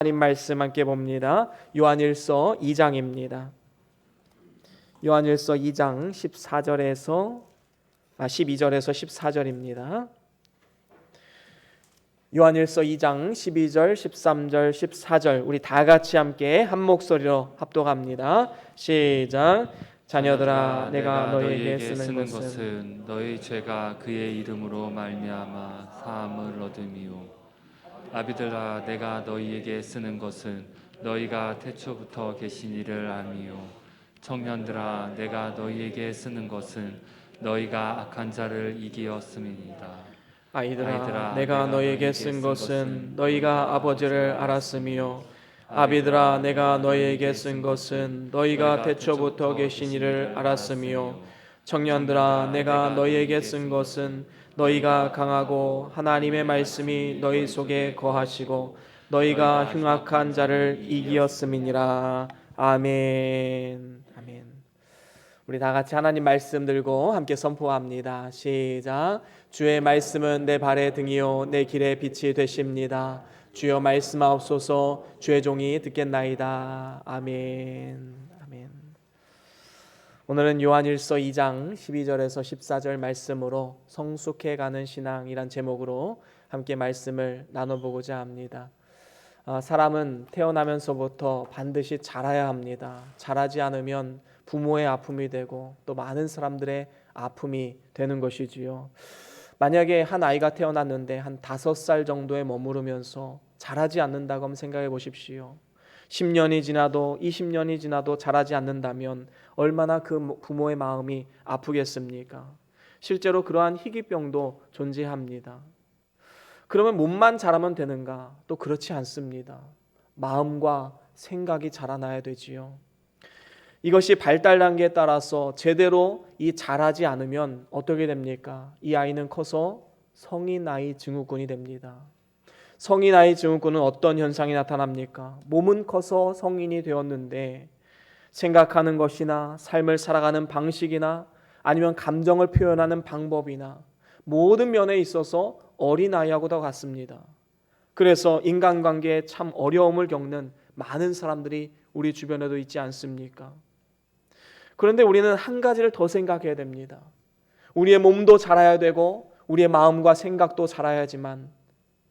하나님 말씀 함께 봅니다. 요한일서 2장입니다. 요한일서 2장 12절에서 14절입니다. 요한일서 2장 12절, 13절, 14절 우리 다 같이 함께 한 목소리로 합독합니다. 시작. 자녀들아, 내가 너희에게 쓰는 것은 너희 죄가 그의 이름으로 말미암아 사함을 얻음이요. 아비들아, 내가 너희에게 쓰는 것은 너희가 태초부터 계신 이를 암이요. 청년들아, 내가 너희에게 쓰는 것은 너희가 악한 자를 이기었음이니라. 아이들아, 내가 너희에게 쓴 것은 너희가 아버지를 알았으며, 아비들아, 내가 너희에게 쓴 것은 너희가 태초부터 계신 이를 알았으며, 청년들아, 내가 너희에게 쓴 것은 너희가 강하고 하나님의 말씀이 너희 속에 거하시고 너희가 흉악한 자를 이기었음이니라. 아멘. 아멘. 우리 다 같이 하나님 말씀 들고 함께 선포합니다. 시작. 주의 말씀은 내 발의 등이요 내 길의 빛이 되십니다. 주여 말씀하옵소서. 주의 종이 듣겠나이다. 아멘. 아멘. 오늘은 요한일서 2장 12절에서 14절 말씀으로 성숙해가는 신앙이란 제목으로 함께 말씀을 나눠보고자 합니다. 사람은 태어나면서부터 반드시 자라야 합니다. 자라지 않으면 부모의 아픔이 되고 또 많은 사람들의 아픔이 되는 것이지요. 만약에 한 아이가 태어났는데 한 5살 정도에 머무르면서 자라지 않는다고 한번 생각해 보십시오. 10년이 지나도 20년이 지나도 자라지 않는다면 얼마나 그 부모의 마음이 아프겠습니까? 실제로 그러한 희귀병도 존재합니다. 그러면 몸만 자라면 되는가? 또 그렇지 않습니다. 마음과 생각이 자라나야 되지요. 이것이 발달 단계에 따라서 제대로 자라지 않으면 어떻게 됩니까? 이 아이는 커서 성인 아이 증후군이 됩니다. 성인 아이 증후군은 어떤 현상이 나타납니까? 몸은 커서 성인이 되었는데 생각하는 것이나 삶을 살아가는 방식이나 아니면 감정을 표현하는 방법이나 모든 면에 있어서 어린아이하고도 같습니다. 그래서 인간관계에 참 어려움을 겪는 많은 사람들이 우리 주변에도 있지 않습니까? 그런데 우리는 한 가지를 더 생각해야 됩니다. 우리의 몸도 자라야 되고 우리의 마음과 생각도 자라야지만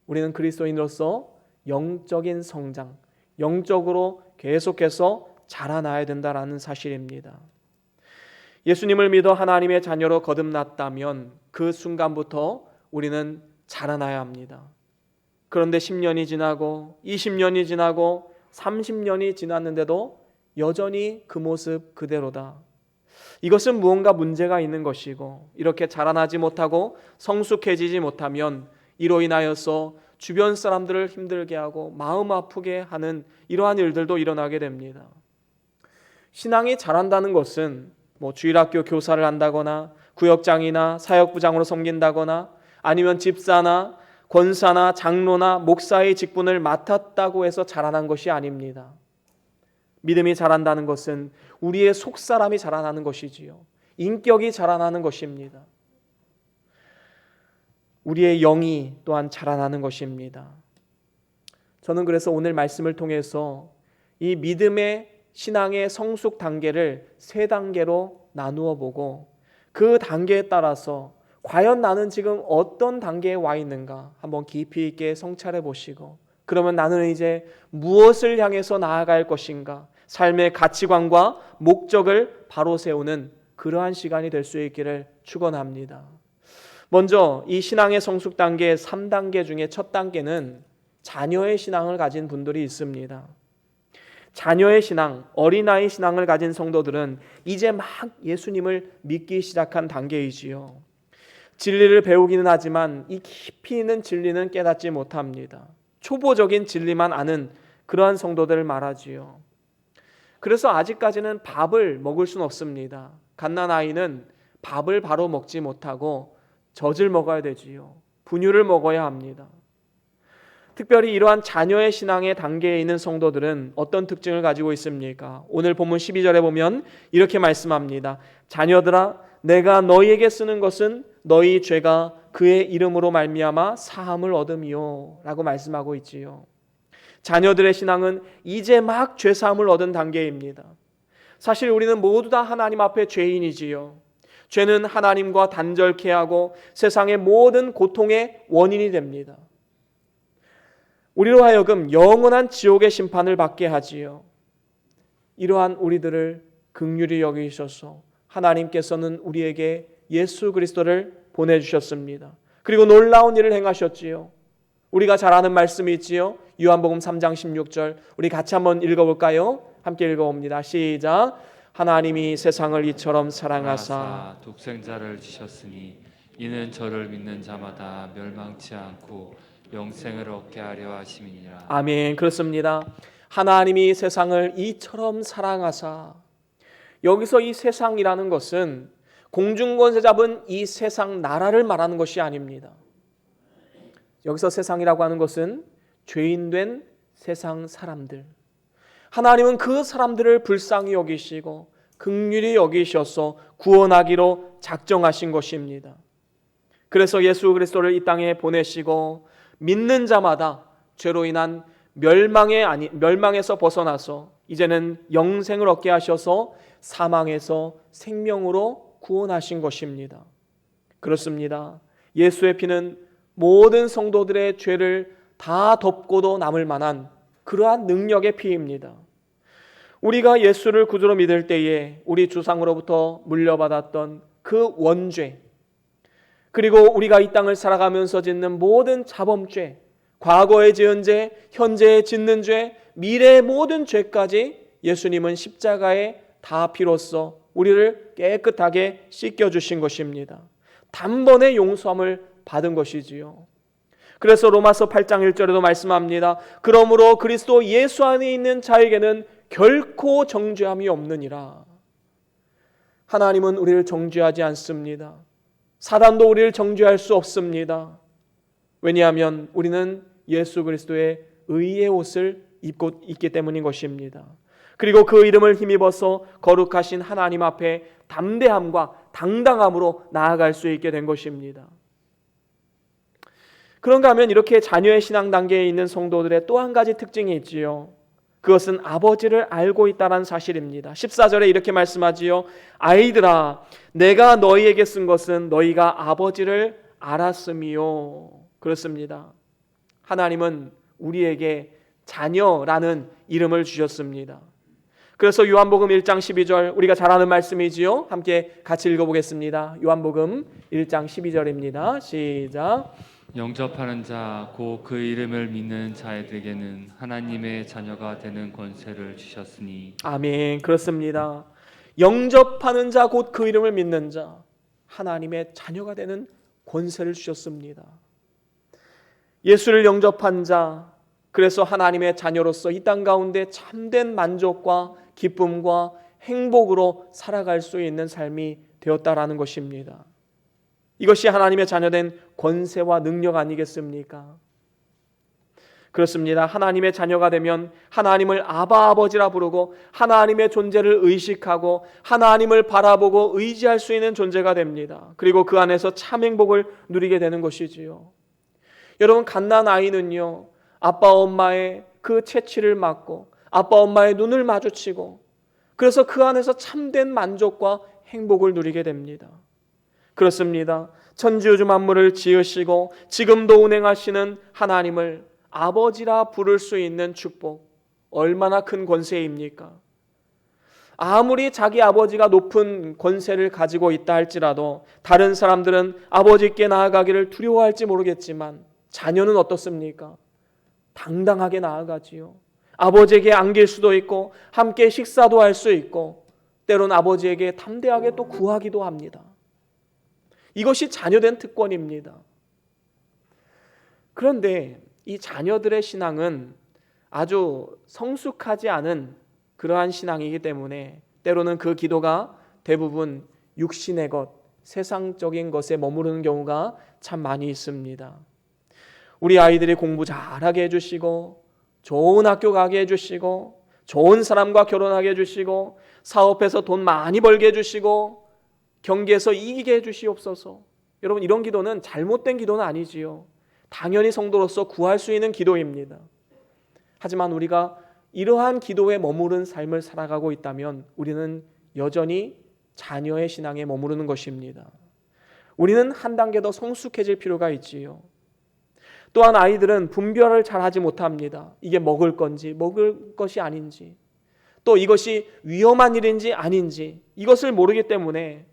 우리는 그리스도인으로서 영적인 성장, 영적으로 계속해서 자라나야 된다는 사실입니다. 예수님을 믿어 하나님의 자녀로 거듭났다면 그 순간부터 우리는 자라나야 합니다. 그런데 10년이 지나고 20년이 지나고 30년이 지났는데도 여전히 그 모습 그대로다. 이것은 무언가 문제가 있는 것이고 이렇게 자라나지 못하고 성숙해지지 못하면 이로 인하여서 주변 사람들을 힘들게 하고 마음 아프게 하는 이러한 일들도 일어나게 됩니다. 신앙이 자란다는 것은 주일학교 교사를 한다거나 구역장이나 사역부장으로 섬긴다거나 아니면 집사나 권사나 장로나 목사의 직분을 맡았다고 해서 자라난 것이 아닙니다. 믿음이 자란다는 것은 우리의 속사람이 자라나는 것이지요. 인격이 자라나는 것입니다. 우리의 영이 또한 자라나는 것입니다. 저는 그래서 오늘 말씀을 통해서 이 믿음의 신앙의 성숙 단계를 3단계로 나누어 보고 그 단계에 따라서 과연 나는 지금 어떤 단계에 와 있는가 한번 깊이 있게 성찰해 보시고 그러면 나는 이제 무엇을 향해서 나아갈 것인가 삶의 가치관과 목적을 바로 세우는 그러한 시간이 될 수 있기를 축원합니다. 먼저 이 신앙의 성숙 단계 3단계 중에 첫 단계는 자녀의 신앙을 가진 분들이 있습니다. 자녀의 신앙, 어린아이 신앙을 가진 성도들은 이제 막 예수님을 믿기 시작한 단계이지요. 진리를 배우기는 하지만 이 깊이 있는 진리는 깨닫지 못합니다. 초보적인 진리만 아는 그러한 성도들을 말하지요. 그래서 아직까지는 밥을 먹을 수는 없습니다. 갓난아이는 밥을 바로 먹지 못하고 젖을 먹어야 되지요. 분유를 먹어야 합니다. 특별히 이러한 자녀의 신앙의 단계에 있는 성도들은 어떤 특징을 가지고 있습니까? 오늘 본문 12절에 보면 이렇게 말씀합니다. 자녀들아, 내가 너희에게 쓰는 것은 너희 죄가 그의 이름으로 말미암아 사함을 얻음이요 라고 말씀하고 있지요. 자녀들의 신앙은 이제 막 죄사함을 얻은 단계입니다. 사실 우리는 모두 다 하나님 앞에 죄인이지요. 죄는 하나님과 단절케 하고 세상의 모든 고통의 원인이 됩니다. 우리로 하여금 영원한 지옥의 심판을 받게 하지요. 이러한 우리들을 긍휼히 여기셔서 하나님께서는 우리에게 예수 그리스도를 보내주셨습니다. 그리고 놀라운 일을 행하셨지요. 우리가 잘 아는 말씀이 있지요. 요한복음 3장 16절 우리 같이 한번 읽어볼까요? 함께 읽어봅니다. 시작. 하나님이 세상을 이처럼 사랑하사 독생자를 주셨으니 이는 저를 믿는 자마다 멸망치 않고 영생을 얻게 하려 하심이니라. 아멘. 그렇습니다. 하나님이 세상을 이처럼 사랑하사, 여기서 이 세상이라는 것은 공중권세 잡은 이 세상 나라를 말하는 것이 아닙니다. 여기서 세상이라고 하는 것은 죄인된 세상 사람들, 하나님은 그 사람들을 불쌍히 여기시고 긍휼히 여기셔서 구원하기로 작정하신 것입니다. 그래서 예수 그리스도를 이 땅에 보내시고 믿는 자마다 죄로 인한 멸망에서 벗어나서 이제는 영생을 얻게 하셔서 사망에서 생명으로 구원하신 것입니다. 그렇습니다. 예수의 피는 모든 성도들의 죄를 다 덮고도 남을 만한 그러한 능력의 피입니다. 우리가 예수를 구주로 믿을 때에 우리 조상으로부터 물려받았던 그 원죄, 그리고 우리가 이 땅을 살아가면서 짓는 모든 자범죄, 과거에 지은 죄, 현재에 짓는 죄, 미래의 모든 죄까지 예수님은 십자가에 다 피로써 우리를 깨끗하게 씻겨주신 것입니다. 단번에 용서함을 받은 것이지요. 그래서 로마서 8장 1절에도 말씀합니다. 그러므로 그리스도 예수 안에 있는 자에게는 결코 정죄함이 없느니라. 하나님은 우리를 정죄하지 않습니다. 사단도 우리를 정죄할 수 없습니다. 왜냐하면 우리는 예수 그리스도의 의의 옷을 입고 있기 때문인 것입니다. 그리고 그 이름을 힘입어서 거룩하신 하나님 앞에 담대함과 당당함으로 나아갈 수 있게 된 것입니다. 그런가 하면 이렇게 자녀의 신앙 단계에 있는 성도들의 또 한 가지 특징이 있지요. 그것은 아버지를 알고 있다는 사실입니다. 14절에 이렇게 말씀하지요. 아이들아, 내가 너희에게 쓴 것은 너희가 아버지를 알았음이요. 그렇습니다. 하나님은 우리에게 자녀라는 이름을 주셨습니다. 그래서 요한복음 1장 12절 우리가 잘 아는 말씀이지요. 함께 같이 읽어보겠습니다. 요한복음 1장 12절입니다. 시작. 영접하는 자, 곧 그 이름을 믿는 자들에게는 하나님의 자녀가 되는 권세를 주셨으니. 아멘. 그렇습니다. 영접하는 자, 곧 그 이름을 믿는 자, 하나님의 자녀가 되는 권세를 주셨습니다. 예수를 영접한 자, 그래서 하나님의 자녀로서 이 땅 가운데 참된 만족과 기쁨과 행복으로 살아갈 수 있는 삶이 되었다라는 것입니다. 이것이 하나님의 자녀된 권세와 능력 아니겠습니까? 그렇습니다. 하나님의 자녀가 되면 하나님을 아바 아버지라 부르고 하나님의 존재를 의식하고 하나님을 바라보고 의지할 수 있는 존재가 됩니다. 그리고 그 안에서 참 행복을 누리게 되는 것이지요. 여러분, 갓난 아이는요, 아빠 엄마의 그 채취를 맡고 아빠 엄마의 눈을 마주치고 그래서 그 안에서 참된 만족과 행복을 누리게 됩니다. 그렇습니다. 천지우주 만물을 지으시고 지금도 운행하시는 하나님을 아버지라 부를 수 있는 축복, 얼마나 큰 권세입니까? 아무리 자기 아버지가 높은 권세를 가지고 있다 할지라도 다른 사람들은 아버지께 나아가기를 두려워할지 모르겠지만 자녀는 어떻습니까? 당당하게 나아가지요. 아버지에게 안길 수도 있고 함께 식사도 할 수 있고 때론 아버지에게 담대하게 또 구하기도 합니다. 이것이 자녀된 특권입니다. 그런데 이 자녀들의 신앙은 아주 성숙하지 않은 그러한 신앙이기 때문에 때로는 그 기도가 대부분 육신의 것, 세상적인 것에 머무르는 경우가 참 많이 있습니다. 우리 아이들이 공부 잘하게 해주시고 좋은 학교 가게 해주시고 좋은 사람과 결혼하게 해주시고 사업해서 돈 많이 벌게 해주시고 경기에서 이기게 해주시옵소서. 여러분, 이런 기도는 잘못된 기도는 아니지요. 당연히 성도로서 구할 수 있는 기도입니다. 하지만 우리가 이러한 기도에 머무른 삶을 살아가고 있다면 우리는 여전히 자녀의 신앙에 머무르는 것입니다. 우리는 한 단계 더 성숙해질 필요가 있지요. 또한 아이들은 분별을 잘 하지 못합니다. 이게 먹을 건지 먹을 것이 아닌지, 또 이것이 위험한 일인지 아닌지 이것을 모르기 때문에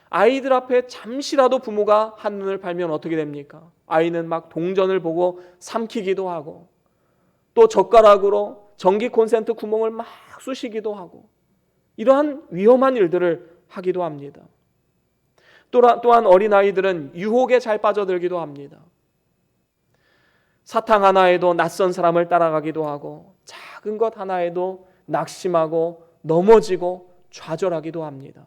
아이들 앞에 잠시라도 부모가 한눈을 팔면 어떻게 됩니까? 아이는 막 동전을 보고 삼키기도 하고, 또 젓가락으로 전기 콘센트 구멍을 막 쑤시기도 하고, 이러한 위험한 일들을 하기도 합니다. 또한 어린아이들은 유혹에 잘 빠져들기도 합니다. 사탕 하나에도 낯선 사람을 따라가기도 하고, 작은 것 하나에도 낙심하고 넘어지고 좌절하기도 합니다.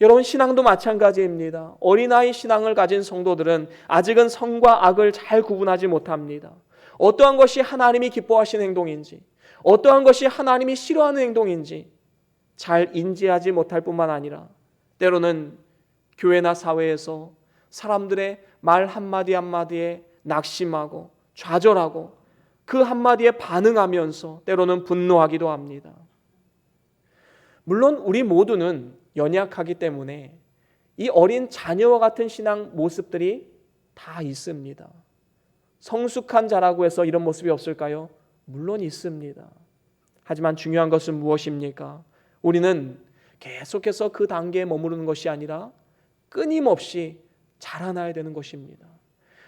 여러분, 신앙도 마찬가지입니다. 어린아이 신앙을 가진 성도들은 아직은 선과 악을 잘 구분하지 못합니다. 어떠한 것이 하나님이 기뻐하시는 행동인지, 어떠한 것이 하나님이 싫어하는 행동인지 잘 인지하지 못할 뿐만 아니라 때로는 교회나 사회에서 사람들의 말 한마디 한마디에 낙심하고 좌절하고 그 한마디에 반응하면서 때로는 분노하기도 합니다. 물론 우리 모두는 연약하기 때문에 이 어린 자녀와 같은 신앙 모습들이 다 있습니다. 성숙한 자라고 해서 이런 모습이 없을까요? 물론 있습니다. 하지만 중요한 것은 무엇입니까? 우리는 계속해서 그 단계에 머무르는 것이 아니라 끊임없이 자라나야 되는 것입니다.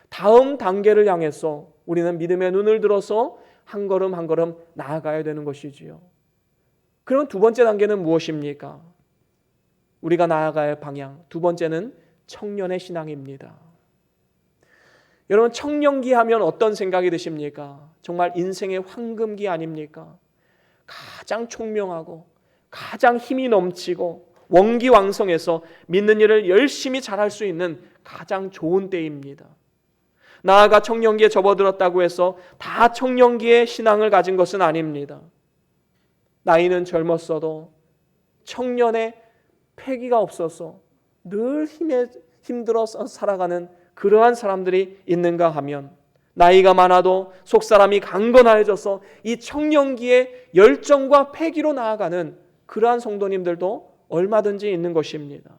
다음 단계를 향해서 우리는 믿음의 눈을 들어서 한 걸음 한 걸음 나아가야 되는 것이지요. 그럼 두 번째 단계는 무엇입니까? 우리가 나아가야 할 방향, 두 번째는 청년의 신앙입니다. 여러분, 청년기 하면 어떤 생각이 드십니까? 정말 인생의 황금기 아닙니까? 가장 총명하고 가장 힘이 넘치고 원기왕성해서 믿는 일을 열심히 잘할 수 있는 가장 좋은 때입니다. 나아가 청년기에 접어들었다고 해서 다 청년기에 신앙을 가진 것은 아닙니다. 나이는 젊었어도 청년의 패기가 없어서 늘 힘들어서 살아가는 그러한 사람들이 있는가 하면, 나이가 많아도 속사람이 강건해져서 이 청년기에 열정과 패기로 나아가는 그러한 성도님들도 얼마든지 있는 것입니다.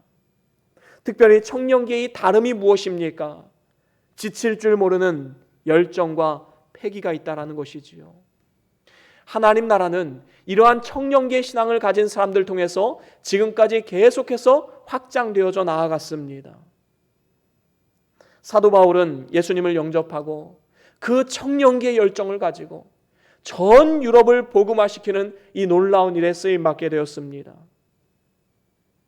특별히 청년기의 이 다름이 무엇입니까? 지칠 줄 모르는 열정과 패기가 있다라는 것이지요. 하나님 나라는 이러한 청년기의 신앙을 가진 사람들 통해서 지금까지 계속해서 확장되어져 나아갔습니다. 사도 바울은 예수님을 영접하고 그 청년기의 열정을 가지고 전 유럽을 복음화시키는 이 놀라운 일에 쓰임받게 되었습니다.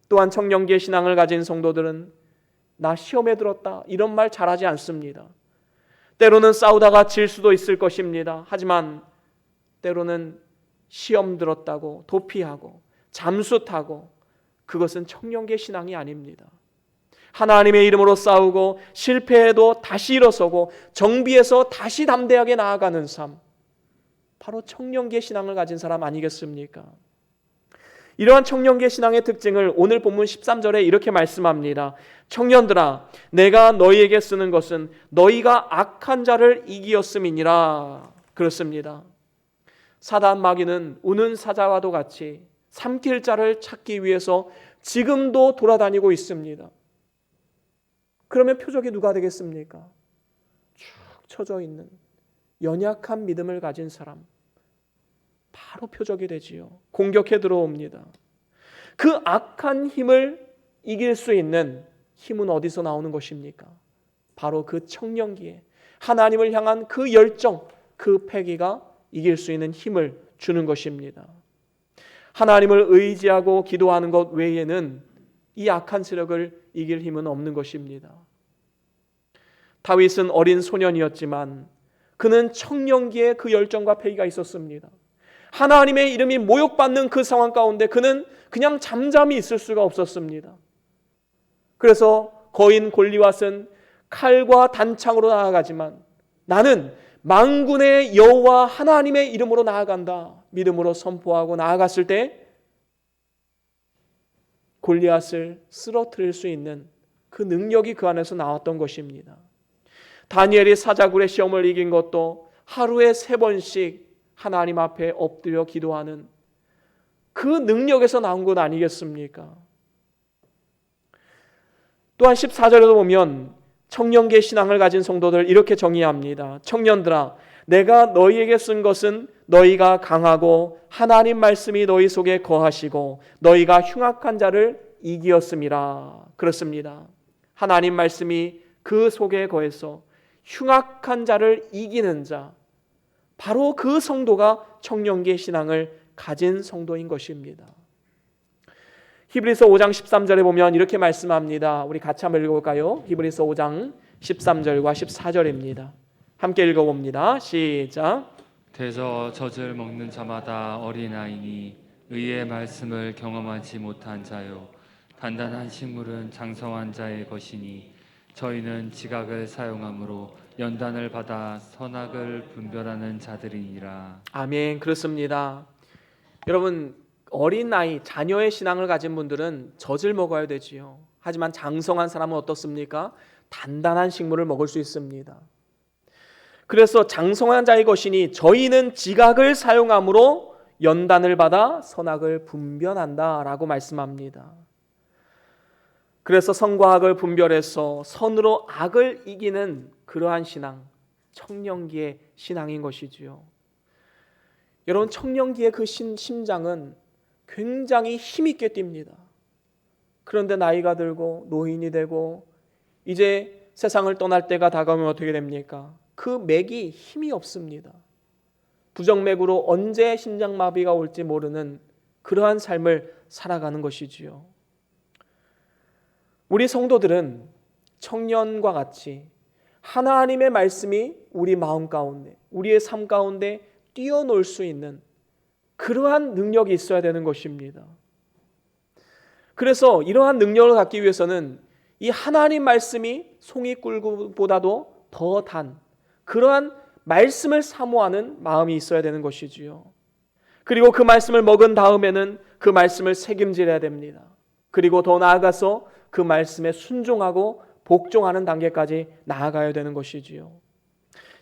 또한 청년기의 신앙을 가진 성도들은 나 시험에 들었다 이런 말 잘하지 않습니다. 때로는 싸우다가 질 수도 있을 것입니다. 하지만 때로는 시험 들었다고 도피하고 잠수 타고, 그것은 청년기의 신앙이 아닙니다. 하나님의 이름으로 싸우고 실패해도 다시 일어서고 정비해서 다시 담대하게 나아가는 삶, 바로 청년기의 신앙을 가진 사람 아니겠습니까? 이러한 청년기의 신앙의 특징을 오늘 본문 13절에 이렇게 말씀합니다. 청년들아, 내가 너희에게 쓰는 것은 너희가 악한 자를 이기었음이니라. 그렇습니다. 사단 마귀는 우는 사자와도 같이 삼킬 자를 찾기 위해서 지금도 돌아다니고 있습니다. 그러면 표적이 누가 되겠습니까? 쭉 처져 있는 연약한 믿음을 가진 사람, 바로 표적이 되지요. 공격해 들어옵니다. 그 악한 힘을 이길 수 있는 힘은 어디서 나오는 것입니까? 바로 그 청년기에 하나님을 향한 그 열정, 그 패기가 이길 수 있는 힘을 주는 것입니다. 하나님을 의지하고 기도하는 것 외에는 이 악한 세력을 이길 힘은 없는 것입니다. 다윗은 어린 소년이었지만 그는 청년기에 그 열정과 패기가 있었습니다. 하나님의 이름이 모욕받는 그 상황 가운데 그는 그냥 잠잠히 있을 수가 없었습니다. 그래서 거인 골리앗은 칼과 단창으로 나아가지만 나는 만군의 여호와 하나님의 이름으로 나아간다, 믿음으로 선포하고 나아갔을 때 골리앗을 쓰러뜨릴 수 있는 그 능력이 그 안에서 나왔던 것입니다. 다니엘이 사자굴의 시험을 이긴 것도 하루에 3번씩 하나님 앞에 엎드려 기도하는 그 능력에서 나온 것 아니겠습니까? 또한 14절에도 보면 청년기의 신앙을 가진 성도들 이렇게 정의합니다. 청년들아, 내가 너희에게 쓴 것은 너희가 강하고 하나님 말씀이 너희 속에 거하시고 너희가 흉악한 자를 이기었음이라. 그렇습니다. 하나님 말씀이 그 속에 거해서 흉악한 자를 이기는 자, 바로 그 성도가 청년기의 신앙을 가진 성도인 것입니다. 히브리서 5장 13절에 보면 이렇게 말씀합니다. 우리 같이 한번 읽어볼까요? 히브리서 5장 13절과 14절입니다. 함께 읽어봅니다. 시작. 대저 젖을 먹는 자마다 어린아이니 의의 말씀을 경험하지 못한 자요 단단한 식물은 장성한 자의 것이니 저희는 지각을 사용함으로 연단을 받아 선악을 분별하는 자들이니라. 아멘. 그렇습니다. 여러분, 어린아이, 자녀의 신앙을 가진 분들은 젖을 먹어야 되지요. 하지만 장성한 사람은 어떻습니까? 단단한 식물을 먹을 수 있습니다. 그래서 장성한 자의 것이니 저희는 지각을 사용함으로 연단을 받아 선악을 분별한다라고 말씀합니다. 그래서 선과 악을 분별해서 선으로 악을 이기는 그러한 신앙, 청년기의 신앙인 것이지요. 여러분, 청년기의 그 심장은 굉장히 힘있게 뜁니다. 그런데 나이가 들고 노인이 되고 이제 세상을 떠날 때가 다가오면 어떻게 됩니까? 그 맥이 힘이 없습니다. 부정맥으로 언제 심장마비가 올지 모르는 그러한 삶을 살아가는 것이지요. 우리 성도들은 청년과 같이 하나님의 말씀이 우리 마음 가운데, 우리의 삶 가운데 뛰어놀 수 있는 그러한 능력이 있어야 되는 것입니다. 그래서 이러한 능력을 갖기 위해서는 이 하나님 말씀이 송이꿀보다도 더 단 그러한 말씀을 사모하는 마음이 있어야 되는 것이지요. 그리고 그 말씀을 먹은 다음에는 그 말씀을 책임져야 됩니다. 그리고 더 나아가서 그 말씀에 순종하고 복종하는 단계까지 나아가야 되는 것이지요.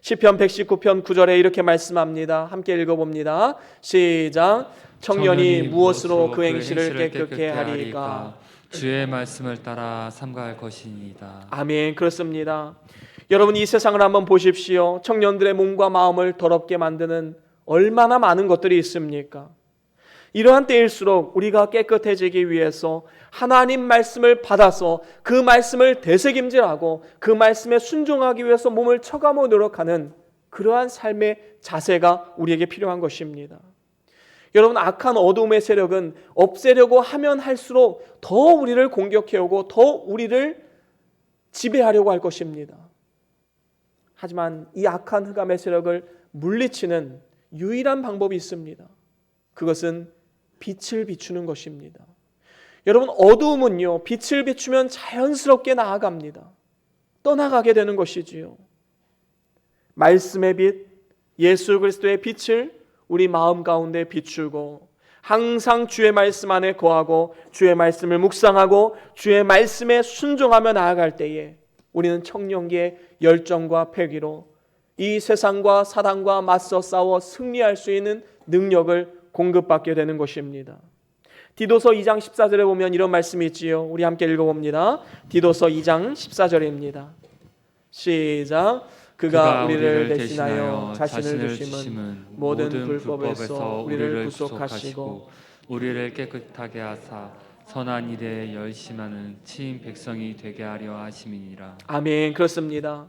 시편 119편 9절에 이렇게 말씀합니다. 함께 읽어봅니다. 시작. 청년이 무엇으로 그 행실을 깨끗게 하리까? 주의 말씀을 따라 삼가할 것이니이다. 아멘. 그렇습니다. 여러분, 이 세상을 한번 보십시오. 청년들의 몸과 마음을 더럽게 만드는 얼마나 많은 것들이 있습니까? 이러한 때일수록 우리가 깨끗해지기 위해서 하나님 말씀을 받아서 그 말씀을 되새김질하고 그 말씀에 순종하기 위해서 몸을 처가며 노력하는 그러한 삶의 자세가 우리에게 필요한 것입니다. 여러분, 악한 어둠의 세력은 없애려고 하면 할수록 더 우리를 공격해오고 더 우리를 지배하려고 할 것입니다. 하지만 이 악한 흑암의 세력을 물리치는 유일한 방법이 있습니다. 그것은 빛을 비추는 것입니다. 여러분, 어두움은요, 빛을 비추면 자연스럽게 나아갑니다. 떠나가게 되는 것이지요. 말씀의 빛, 예수 그리스도의 빛을 우리 마음 가운데 비추고 항상 주의 말씀 안에 거하고 주의 말씀을 묵상하고 주의 말씀에 순종하며 나아갈 때에 우리는 청년기의 열정과 패기로 이 세상과 사단과 맞서 싸워 승리할 수 있는 능력을 공급받게 되는 것입니다. 디도서 2장 14절에 보면 이런 말씀이 있지요. 우리 함께 읽어봅니다. 디도서 2장 14절입니다. 시작. 그가 우리를 대신하여 자신을 주심은 모든 불법에서 우리를 구속하시고 우리를 깨끗하게 하사 선한 일에 열심하는 친 백성이 되게 하려 하심이니라. 아멘. 그렇습니다.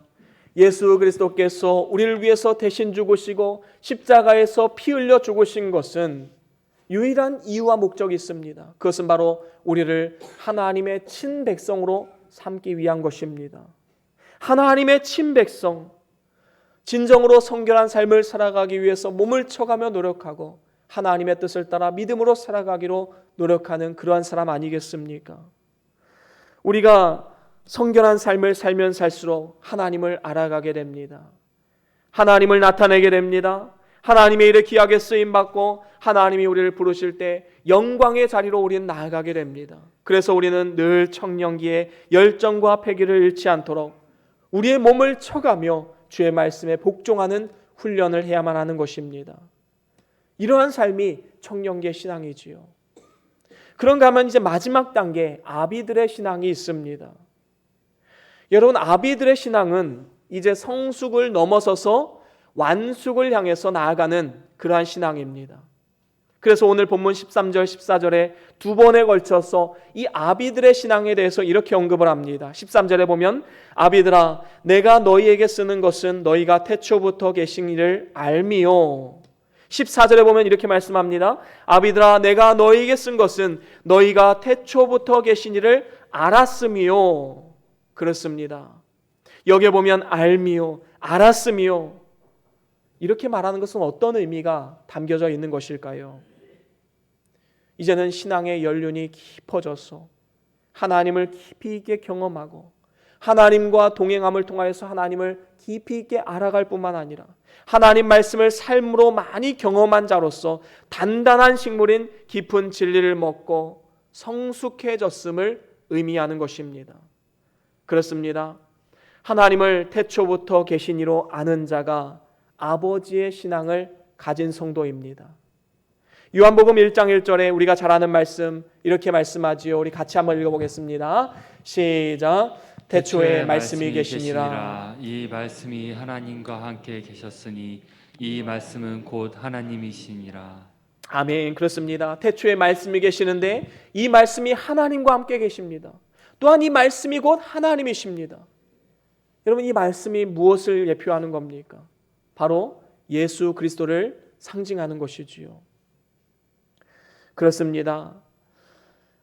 예수 그리스도께서 우리를 위해서 대신 죽으시고 십자가에서 피 흘려 죽으신 것은 유일한 이유와 목적이 있습니다. 그것은 바로 우리를 하나님의 친백성으로 삼기 위한 것입니다. 하나님의 친백성, 진정으로 성결한 삶을 살아가기 위해서 몸을 쳐가며 노력하고 하나님의 뜻을 따라 믿음으로 살아가기로 노력하는 그러한 사람 아니겠습니까? 우리가 성결한 삶을 살면 살수록 하나님을 알아가게 됩니다. 하나님을 나타내게 됩니다. 하나님의 일에 귀하게 쓰임받고 하나님이 우리를 부르실 때 영광의 자리로 우리는 나아가게 됩니다. 그래서 우리는 늘 청년기에 열정과 패기를 잃지 않도록 우리의 몸을 쳐가며 주의 말씀에 복종하는 훈련을 해야만 하는 것입니다. 이러한 삶이 청년기의 신앙이지요. 그런가 하면 이제 마지막 단계 아비들의 신앙이 있습니다. 여러분, 아비들의 신앙은 이제 성숙을 넘어서서 완숙을 향해서 나아가는 그러한 신앙입니다. 그래서 오늘 본문 13절 14절에 두 번에 걸쳐서 이 아비들의 신앙에 대해서 이렇게 언급을 합니다. 13절에 보면 아비들아 내가 너희에게 쓰는 것은 너희가 태초부터 계신 이를 알미요. 14절에 보면 이렇게 말씀합니다. 아비들아 내가 너희에게 쓴 것은 너희가 태초부터 계신 이를 알았음이요. 그렇습니다. 여기에 보면 알미요, 알았음이요. 이렇게 말하는 것은 어떤 의미가 담겨져 있는 것일까요? 이제는 신앙의 연륜이 깊어져서 하나님을 깊이 있게 경험하고 하나님과 동행함을 통하여서 하나님을 깊이 있게 알아갈 뿐만 아니라 하나님 말씀을 삶으로 많이 경험한 자로서 단단한 식물인 깊은 진리를 먹고 성숙해졌음을 의미하는 것입니다. 그렇습니다. 하나님을 태초부터 계신 이로 아는 자가 아버지의 신앙을 가진 성도입니다. 요한복음 1장 1절에 우리가 잘 아는 말씀 이렇게 말씀하지요. 우리 같이 한번 읽어보겠습니다. 시작. 태초에 말씀이 계시니라. 이 말씀이 하나님과 함께 계셨으니 이 말씀은 곧 하나님이시니라. 아멘. 그렇습니다. 태초에 말씀이 계시는데 이 말씀이 하나님과 함께 계십니다. 또한 이 말씀이 곧 하나님이십니다. 여러분, 이 말씀이 무엇을 예표하는 겁니까? 바로 예수 그리스도를 상징하는 것이지요. 그렇습니다.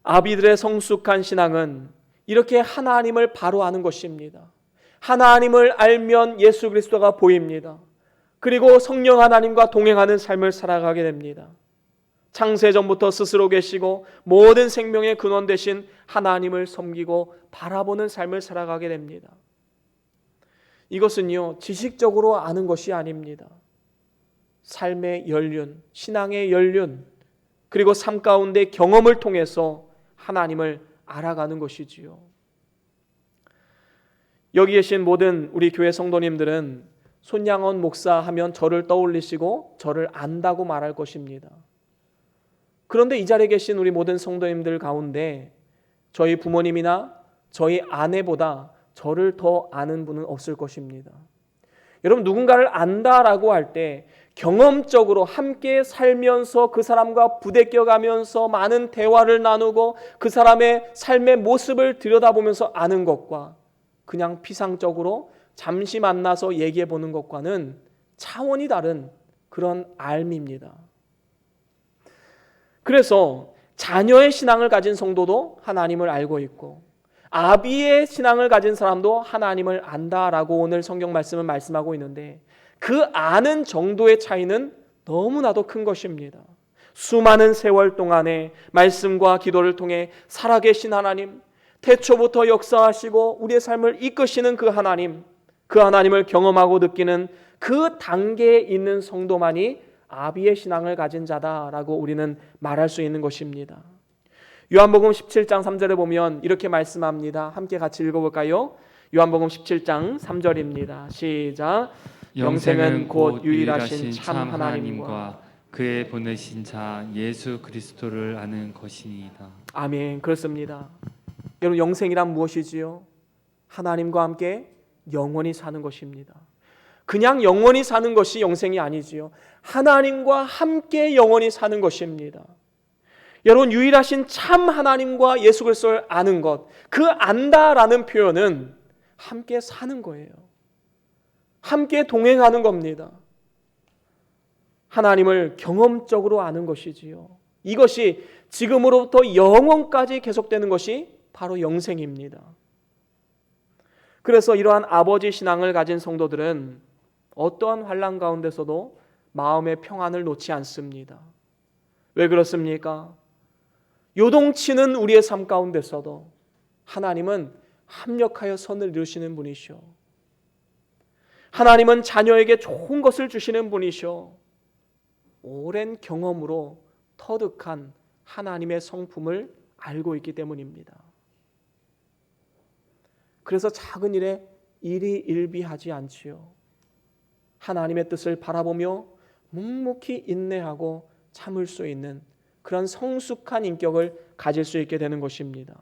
아비들의 성숙한 신앙은 이렇게 하나님을 바로 아는 것입니다. 하나님을 알면 예수 그리스도가 보입니다. 그리고 성령 하나님과 동행하는 삶을 살아가게 됩니다. 창세전부터 스스로 계시고 모든 생명의 근원 되신 하나님을 섬기고 바라보는 삶을 살아가게 됩니다. 이것은요, 지식적으로 아는 것이 아닙니다. 삶의 연륜, 신앙의 연륜, 그리고 삶 가운데 경험을 통해서 하나님을 알아가는 것이지요. 여기 계신 모든 우리 교회 성도님들은 손양원 목사 하면 저를 떠올리시고 저를 안다고 말할 것입니다. 그런데 이 자리에 계신 우리 모든 성도님들 가운데 저희 부모님이나 저희 아내보다 저를 더 아는 분은 없을 것입니다. 여러분, 누군가를 안다라고 할 때 경험적으로 함께 살면서 그 사람과 부대껴가면서 많은 대화를 나누고 그 사람의 삶의 모습을 들여다보면서 아는 것과 그냥 피상적으로 잠시 만나서 얘기해 보는 것과는 차원이 다른 그런 알미입니다. 그래서 자녀의 신앙을 가진 성도도 하나님을 알고 있고 아비의 신앙을 가진 사람도 하나님을 안다라고 오늘 성경 말씀은 말씀하고 있는데 그 아는 정도의 차이는 너무나도 큰 것입니다. 수많은 세월 동안에 말씀과 기도를 통해 살아계신 하나님, 태초부터 역사하시고 우리의 삶을 이끄시는 그 하나님을 경험하고 느끼는 그 단계에 있는 성도만이 아비의 신앙을 가진 자다라고 우리는 말할 수 있는 것입니다. 요한복음 17장 3절에 보면 이렇게 말씀합니다. 함께 같이 읽어볼까요? 요한복음 17장 3절입니다. 시작. 영생은 곧 유일하신 참 하나님과 그의 보내신 자 예수 그리스도를 아는 것이니이다. 아멘. 그렇습니다. 여러분, 영생이란 무엇이지요? 하나님과 함께 영원히 사는 것입니다. 그냥 영원히 사는 것이 영생이 아니지요. 하나님과 함께 영원히 사는 것입니다. 여러분, 유일하신 참 하나님과 예수 그리스도를 아는 것, 그 안다라는 표현은 함께 사는 거예요. 함께 동행하는 겁니다. 하나님을 경험적으로 아는 것이지요. 이것이 지금으로부터 영원까지 계속되는 것이 바로 영생입니다. 그래서 이러한 아버지 신앙을 가진 성도들은 어떠한 환난 가운데서도 마음의 평안을 놓지 않습니다. 왜 그렇습니까? 요동치는 우리의 삶 가운데서도 하나님은 합력하여 선을 이루시는 분이시오. 하나님은 자녀에게 좋은 것을 주시는 분이시오. 오랜 경험으로 터득한 하나님의 성품을 알고 있기 때문입니다. 그래서 작은 일에 일희일비하지 않지요. 하나님의 뜻을 바라보며 묵묵히 인내하고 참을 수 있는 그런 성숙한 인격을 가질 수 있게 되는 것입니다.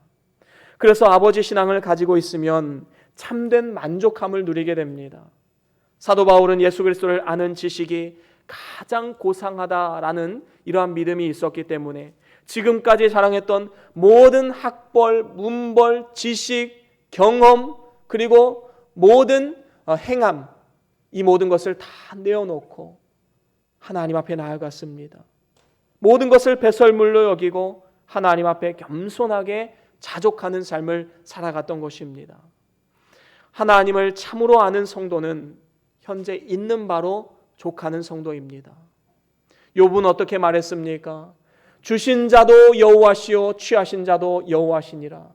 그래서 아버지 신앙을 가지고 있으면 참된 만족함을 누리게 됩니다. 사도 바울은 예수 그리스도를 아는 지식이 가장 고상하다라는 이러한 믿음이 있었기 때문에 지금까지 자랑했던 모든 학벌, 문벌, 지식, 경험 그리고 모든 행함 이 모든 것을 다 내어놓고 하나님 앞에 나아갔습니다. 모든 것을 배설물로 여기고 하나님 앞에 겸손하게 자족하는 삶을 살아갔던 것입니다. 하나님을 참으로 아는 성도는 현재 있는 바로 족하는 성도입니다. 욥은 어떻게 말했습니까? 주신 자도 여호와시요 취하신 자도 여호와시니라.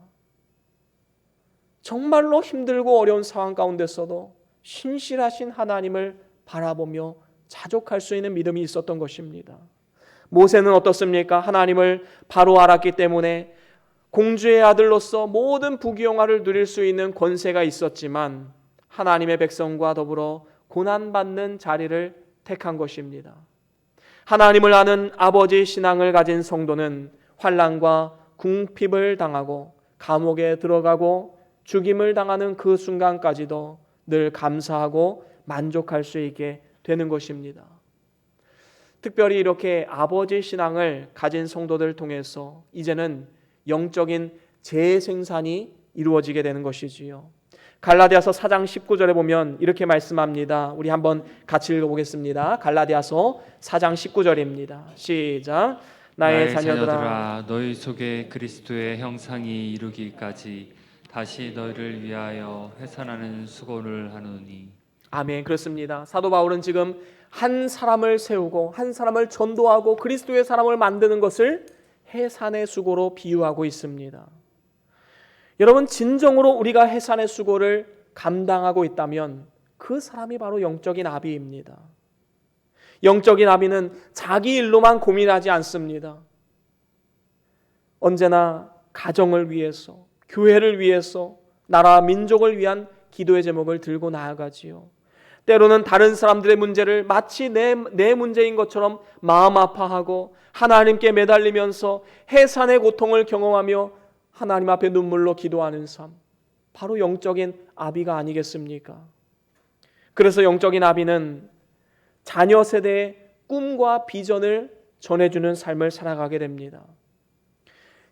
정말로 힘들고 어려운 상황 가운데서도 신실하신 하나님을 바라보며 자족할 수 있는 믿음이 있었던 것입니다. 모세는 어떻습니까? 하나님을 바로 알았기 때문에 공주의 아들로서 모든 부귀영화를 누릴 수 있는 권세가 있었지만 하나님의 백성과 더불어 고난받는 자리를 택한 것입니다. 하나님을 아는 아버지 신앙을 가진 성도는 환난과 궁핍을 당하고 감옥에 들어가고 죽임을 당하는 그 순간까지도 늘 감사하고 만족할 수 있게 되는 것입니다. 특별히 이렇게 아버지 신앙을 가진 성도들을 통해서 이제는 영적인 재생산이 이루어지게 되는 것이지요. 갈라디아서 4장 19절에 보면 이렇게 말씀합니다. 우리 한번 같이 읽어보겠습니다. 갈라디아서 4장 19절입니다. 시작. 나의 자녀들아 너희 속에 그리스도의 형상이 이루기까지 다시 너희를 위하여 회산하는 수고를 하노니. 아멘. 그렇습니다. 사도 바울은 지금 한 사람을 세우고 한 사람을 전도하고 그리스도의 사람을 만드는 것을 해산의 수고로 비유하고 있습니다. 여러분, 진정으로 우리가 해산의 수고를 감당하고 있다면 그 사람이 바로 영적인 아비입니다. 영적인 아비는 자기 일로만 고민하지 않습니다. 언제나 가정을 위해서, 교회를 위해서, 나라 민족을 위한 기도의 제목을 들고 나아가지요. 때로는 다른 사람들의 문제를 마치 내 문제인 것처럼 마음 아파하고 하나님께 매달리면서 해산의 고통을 경험하며 하나님 앞에 눈물로 기도하는 삶, 바로 영적인 아비가 아니겠습니까? 그래서 영적인 아비는 자녀 세대의 꿈과 비전을 전해주는 삶을 살아가게 됩니다.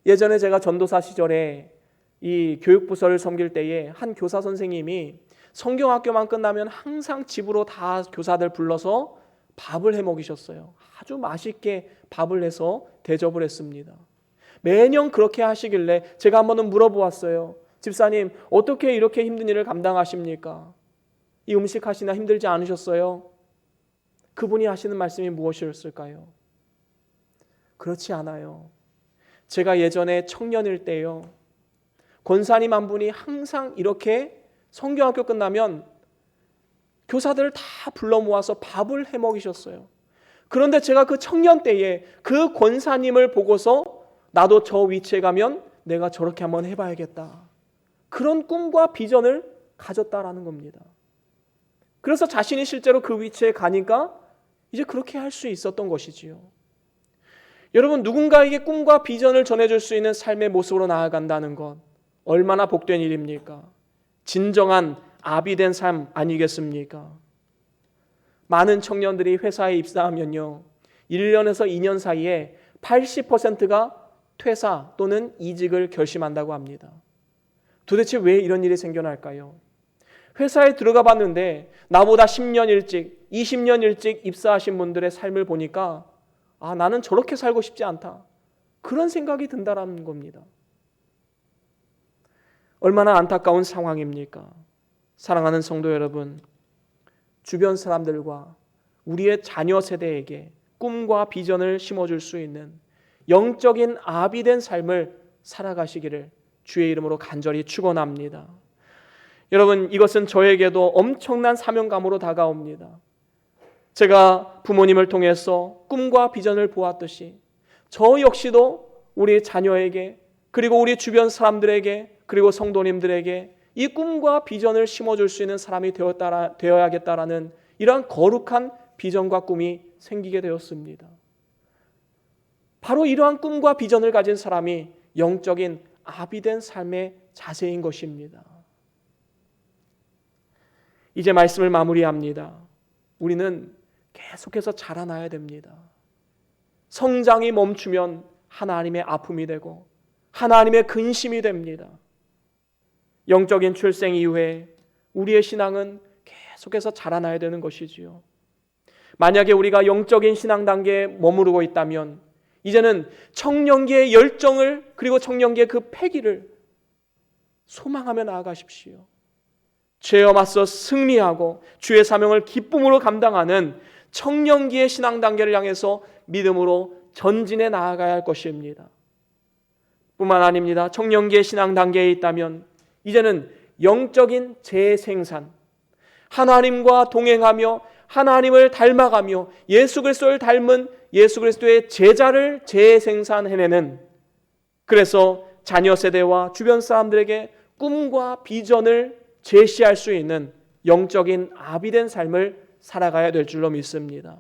예전에 제가 전도사 시절에 이 교육부서를 섬길 때에 한 교사 선생님이 성경학교만 끝나면 항상 집으로 다 교사들 불러서 밥을 해 먹이셨어요. 아주 맛있게 밥을 해서 대접을 했습니다. 매년 그렇게 하시길래 제가 한 번은 물어보았어요. 집사님, 어떻게 이렇게 힘든 일을 감당하십니까? 이 음식 하시나 힘들지 않으셨어요? 그분이 하시는 말씀이 무엇이었을까요? 그렇지 않아요. 제가 예전에 청년일 때요, 권사님 한 분이 항상 이렇게 성경학교 끝나면 교사들을 다 불러 모아서 밥을 해 먹이셨어요. 그런데 제가 그 청년 때에 그 권사님을 보고서 나도 저 위치에 가면 내가 저렇게 한번 해봐야겠다, 그런 꿈과 비전을 가졌다라는 겁니다. 그래서 자신이 실제로 그 위치에 가니까 이제 그렇게 할 수 있었던 것이지요. 여러분, 누군가에게 꿈과 비전을 전해줄 수 있는 삶의 모습으로 나아간다는 것 얼마나 복된 일입니까? 진정한 아비된 삶 아니겠습니까? 많은 청년들이 회사에 입사하면요, 1년에서 2년 사이에 80%가 퇴사 또는 이직을 결심한다고 합니다. 도대체 왜 이런 일이 생겨날까요? 회사에 들어가 봤는데 나보다 10년 일찍, 20년 일찍 입사하신 분들의 삶을 보니까 나는 저렇게 살고 싶지 않다, 그런 생각이 든다는 겁니다. 얼마나 안타까운 상황입니까? 사랑하는 성도 여러분, 주변 사람들과 우리의 자녀 세대에게 꿈과 비전을 심어줄 수 있는 영적인 아비된 삶을 살아가시기를 주의 이름으로 간절히 축원합니다. 여러분, 이것은 저에게도 엄청난 사명감으로 다가옵니다. 제가 부모님을 통해서 꿈과 비전을 보았듯이 저 역시도 우리 자녀에게, 그리고 우리 주변 사람들에게, 그리고 성도님들에게 이 꿈과 비전을 심어줄 수 있는 사람이 되어야겠다라는 이러한 거룩한 비전과 꿈이 생기게 되었습니다. 바로 이러한 꿈과 비전을 가진 사람이 영적인 아비된 삶의 자세인 것입니다. 이제 말씀을 마무리합니다. 우리는 계속해서 자라나야 됩니다. 성장이 멈추면 하나님의 아픔이 되고 하나님의 근심이 됩니다. 영적인 출생 이후에 우리의 신앙은 계속해서 자라나야 되는 것이지요. 만약에 우리가 영적인 신앙 단계에 머무르고 있다면 이제는 청년기의 열정을 그리고 청년기의 그 패기를 소망하며 나아가십시오. 죄와 맞서 승리하고 주의 사명을 기쁨으로 감당하는 청년기의 신앙 단계를 향해서 믿음으로 전진해 나아가야 할 것입니다. 뿐만 아닙니다. 청년기의 신앙 단계에 있다면 이제는 영적인 재생산, 하나님과 동행하며 하나님을 닮아가며 예수 그리스도를 닮은 예수 그리스도의 제자를 재생산해내는, 그래서 자녀 세대와 주변 사람들에게 꿈과 비전을 제시할 수 있는 영적인 아비된 삶을 살아가야 될 줄로 믿습니다.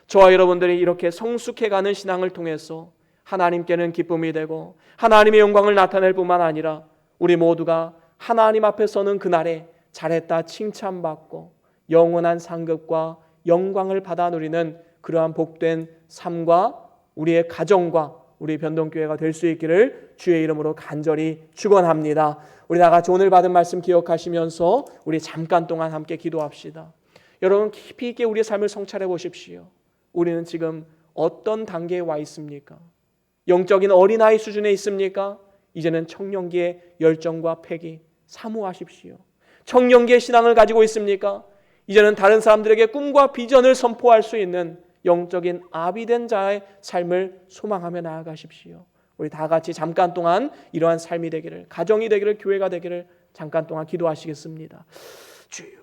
저와 여러분들이 이렇게 성숙해가는 신앙을 통해서 하나님께는 기쁨이 되고 하나님의 영광을 나타낼 뿐만 아니라 우리 모두가 하나님 앞에 서는 그날에 잘했다 칭찬받고 영원한 상급과 영광을 받아 누리는 그러한 복된 삶과 우리의 가정과 우리 변동교회가 될 수 있기를 주의 이름으로 간절히 축원합니다. 우리 다 같이 오늘 받은 말씀 기억하시면서 우리 잠깐 동안 함께 기도합시다. 여러분 깊이 있게 우리의 삶을 성찰해 보십시오. 우리는 지금 어떤 단계에 와 있습니까? 영적인 어린아이 수준에 있습니까? 이제는 청년기의 열정과 패기 사모하십시오. 청년기의 신앙을 가지고 있습니까? 이제는 다른 사람들에게 꿈과 비전을 선포할 수 있는 영적인 아비된 자의 삶을 소망하며 나아가십시오. 우리 다 같이 잠깐 동안 이러한 삶이 되기를, 가정이 되기를, 교회가 되기를 잠깐 동안 기도하시겠습니다. 주여.